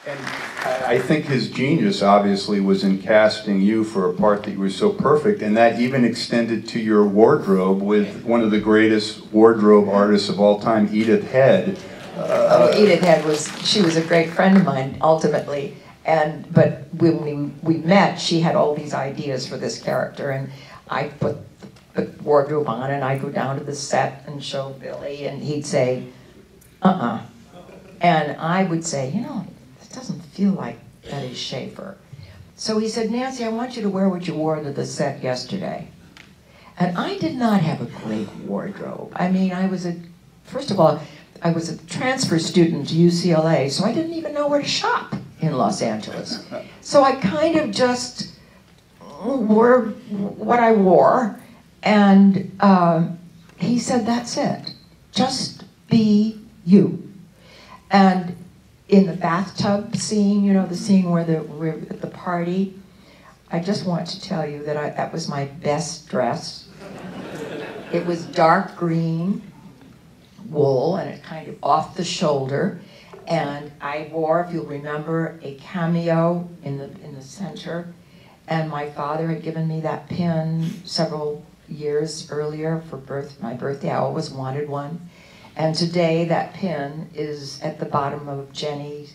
And I think his genius, obviously, was in casting you for a part that was so perfect, and that even extended to your wardrobe with one of the greatest wardrobe artists of all time, Edith Head. Edith Head she was a great friend of mine, ultimately. But when we met, she had all these ideas for this character, and I put the wardrobe on, and I'd go down to the set and show Billy, and he'd say, and I would say, you know, it doesn't feel like that is Schaefer. So he said, Nancy, I want you to wear what you wore to the set yesterday. And I did not have a great wardrobe. I mean, first of all, I was a transfer student to UCLA, so I didn't even know where to shop in Los Angeles. So I kind of just wore what I wore, and he said, that's it. Just be you. And in the bathtub scene, you know, the scene where we're at the party, I just want to tell you that that was my best dress. It was dark green wool, and it kind of off the shoulder. And I wore, if you'll remember, a cameo in the center. And my father had given me that pin several years earlier for my birthday. I always wanted one. And today that pin is at the bottom of Jenny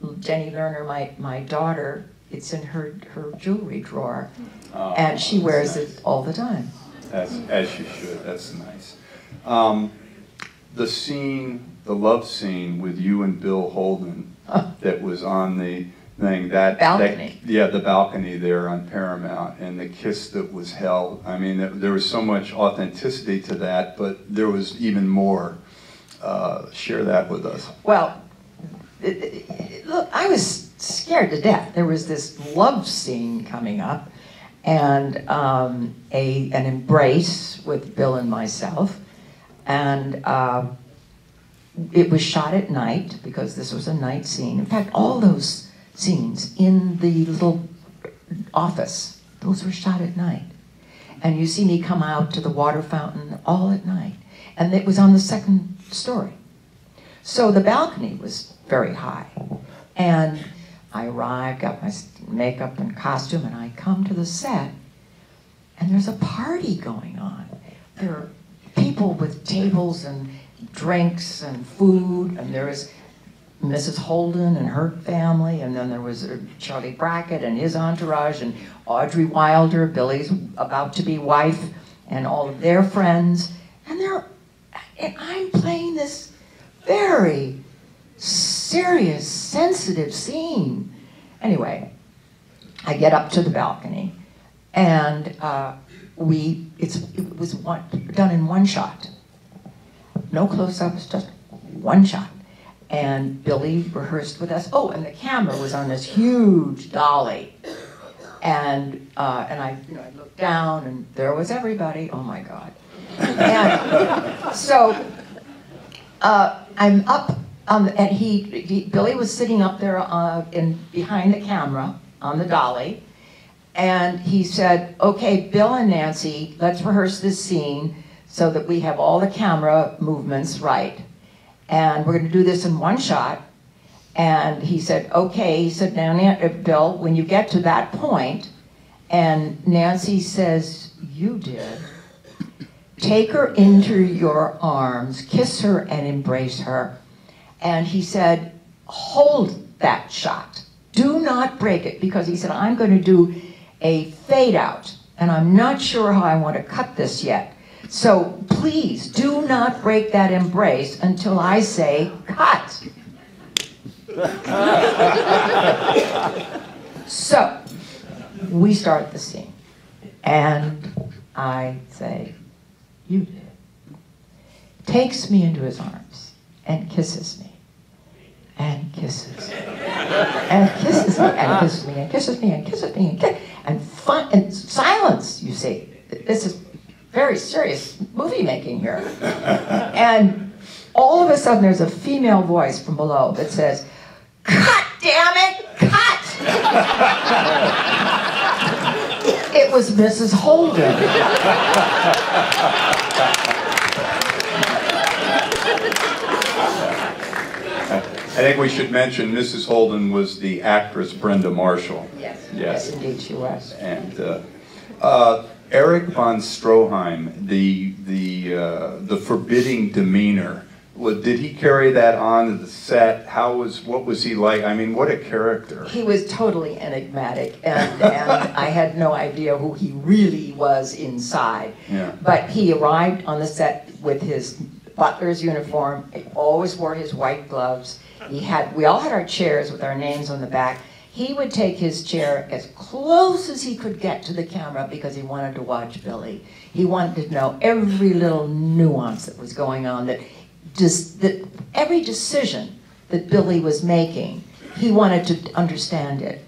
Lerner, my daughter. It's in her jewelry drawer. Oh, and she wears it all the time. As she should. That's nice. The love scene with you and Bill Holden that was on the thing, balcony. The balcony there on Paramount, and the kiss that was held. I mean, there was so much authenticity to that, but there was even more. Share that with us. Well, look, I was scared to death. There was this love scene coming up, and an embrace with Bill and myself, and it was shot at night because this was a night scene. In fact, all those scenes in the little office, those were shot at night. And you see me come out to the water fountain all at night. And it was on the second story. So the balcony was very high. And I arrived, got my makeup and costume, and I come to the set, and there's a party going on. There are people with tables and drinks and food, and there was Mrs. Holden and her family, and then there was Charlie Brackett and his entourage, and Audrey Wilder, Billy's about-to-be wife, and all of their friends. And I'm playing this very serious, sensitive scene. Anyway, I get up to the balcony, and it was done in one shot. No close-ups, just one shot. And Billy rehearsed with us. Oh, and the camera was on this huge dolly. And I looked down, and there was everybody. Oh my God. And so I'm up, and Billy was sitting up there behind the camera on the dolly. And he said, okay, Bill and Nancy, let's rehearse this scene so that we have all the camera movements right. And we're going to do this in one shot. And he said, okay. He said, now, Bill, when you get to that point, and Nancy says, you did, take her into your arms, kiss her, and embrace her. And he said, hold that shot. Do not break it, because he said, I'm going to do a fade out, and I'm not sure how I want to cut this yet. So please do not break that embrace until I say, cut. So we start the scene, and I say, you did. Takes me into his arms and kisses me, and kisses me, and kisses me, and kisses me, and kisses me, and kisses me, and silence, you see. This is very serious movie making here. And all of a sudden there's a female voice from below that says, cut, damn it, cut! It was Mrs. Holden. think we should mention Mrs. Holden was the actress Brenda Marshall. Yes, Yes. indeed she was. And Erich von Stroheim, the forbidding demeanor. Did he carry that on to the set? What was he like? I mean, what a character. He was totally enigmatic, and I had no idea who he really was inside. Yeah. But he arrived on the set with his butler's uniform. He always wore his white gloves. We all had our chairs with our names on the back. He would take his chair as close as he could get to the camera because he wanted to watch Billy. He wanted to know every little nuance that was going on, that every decision that Billy was making, he wanted to understand it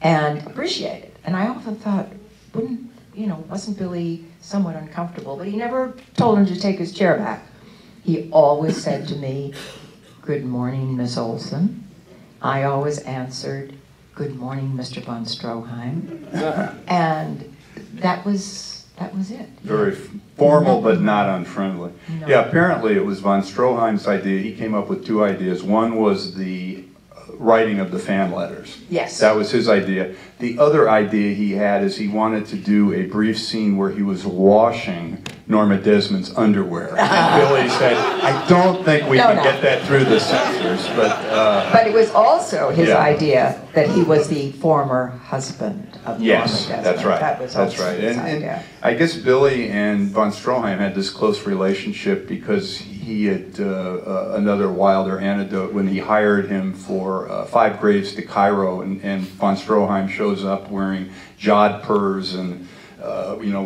and appreciate it. And I often thought, wasn't Billy somewhat uncomfortable? But he never told him to take his chair back. He always said to me, "Good morning, Miss Olson." I always answered, "Good morning, Mr. Von Stroheim." And that was it. Very formal, but not unfriendly. No. Yeah, apparently it was Von Stroheim's idea. He came up with two ideas. One was the writing of the fan letters. Yes. That was his idea. The other idea he had is he wanted to do a brief scene where he was washing Norma Desmond's underwear. And Billy said, "I don't think we can get that through the censors." But it was also his idea that he was the former husband of Norma Desmond. That's right. That was That's also right. his And idea. I guess Billy and Von Stroheim had this close relationship because he had another Wilder anecdote when he hired him for 5 Graves to Cairo, and Von Stroheim shows up wearing jodhpurs and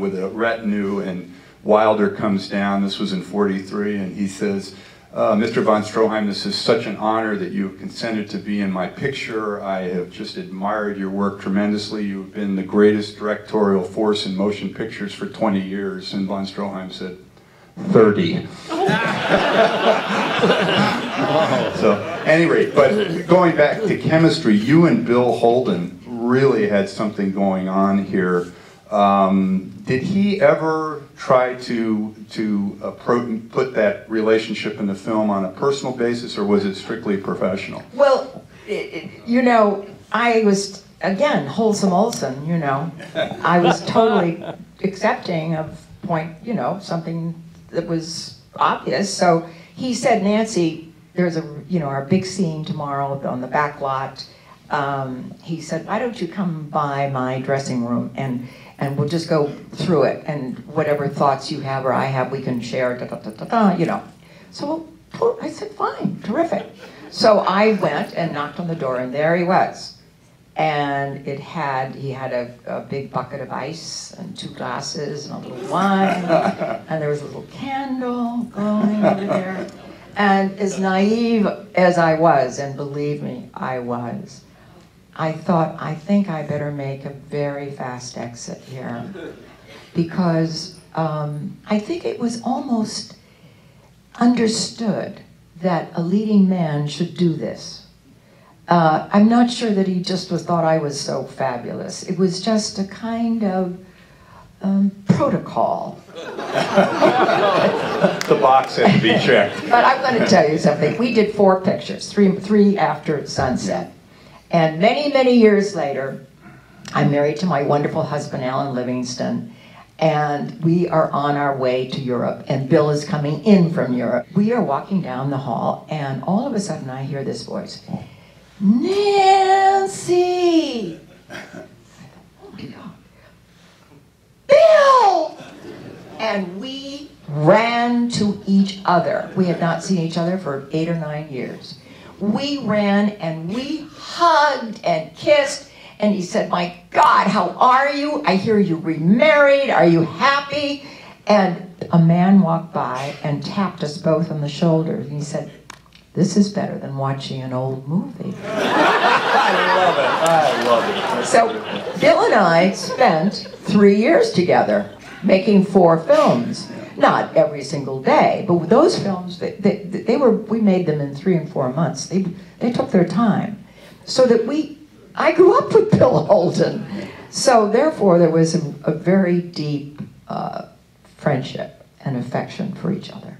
with a retinue, and Wilder comes down. This was in '43, and he says, "Mr. Von Stroheim, this is such an honor that you have consented to be in my picture. I have just admired your work tremendously. You've been the greatest directorial force in motion pictures for 20 years. And Von Stroheim said, 30. So, anyway, but going back to chemistry, you and Bill Holden really had something going on here. Did he ever try to put that relationship in the film on a personal basis, or was it strictly professional? Well, I was, again, wholesome Olson, I was totally accepting of something that was obvious. So he said, "Nancy, there's our big scene tomorrow on the back lot." He said, "Why don't you come by my dressing room and we'll just go through it, and whatever thoughts you have or I have, we can share, So I said, "Fine, terrific." So I went and knocked on the door, and there he was. And he had a big bucket of ice and 2 glasses and a little wine, and there was a little candle glowing over there. And as naive as I was, and believe me, I was, I thought, I think I better make a very fast exit here, because I think it was almost understood that a leading man should do this. I'm not sure that he just thought I was so fabulous. It was just a kind of protocol. The box had to be checked. But I'm going to tell you something. We did 4 pictures, three after sunset. And many, many years later, I'm married to my wonderful husband, Alan Livingston, and we are on our way to Europe, and Bill is coming in from Europe. We are walking down the hall, and all of a sudden I hear this voice, "Nancy!" Oh my God. "Bill!" And we ran to each other. We had not seen each other for 8 or 9 years. We ran and we hugged and kissed, and he said, "My God, how are you? I hear you remarried. Are you happy?" And a man walked by and tapped us both on the shoulders, and he said, "This is better than watching an old movie." I love it. So Bill and I spent 3 years together making 4 films. Not every single day, but those films, we made them in 3 and 4 months. They took their time. So that I grew up with Bill Holden. So therefore there was a very deep friendship and affection for each other.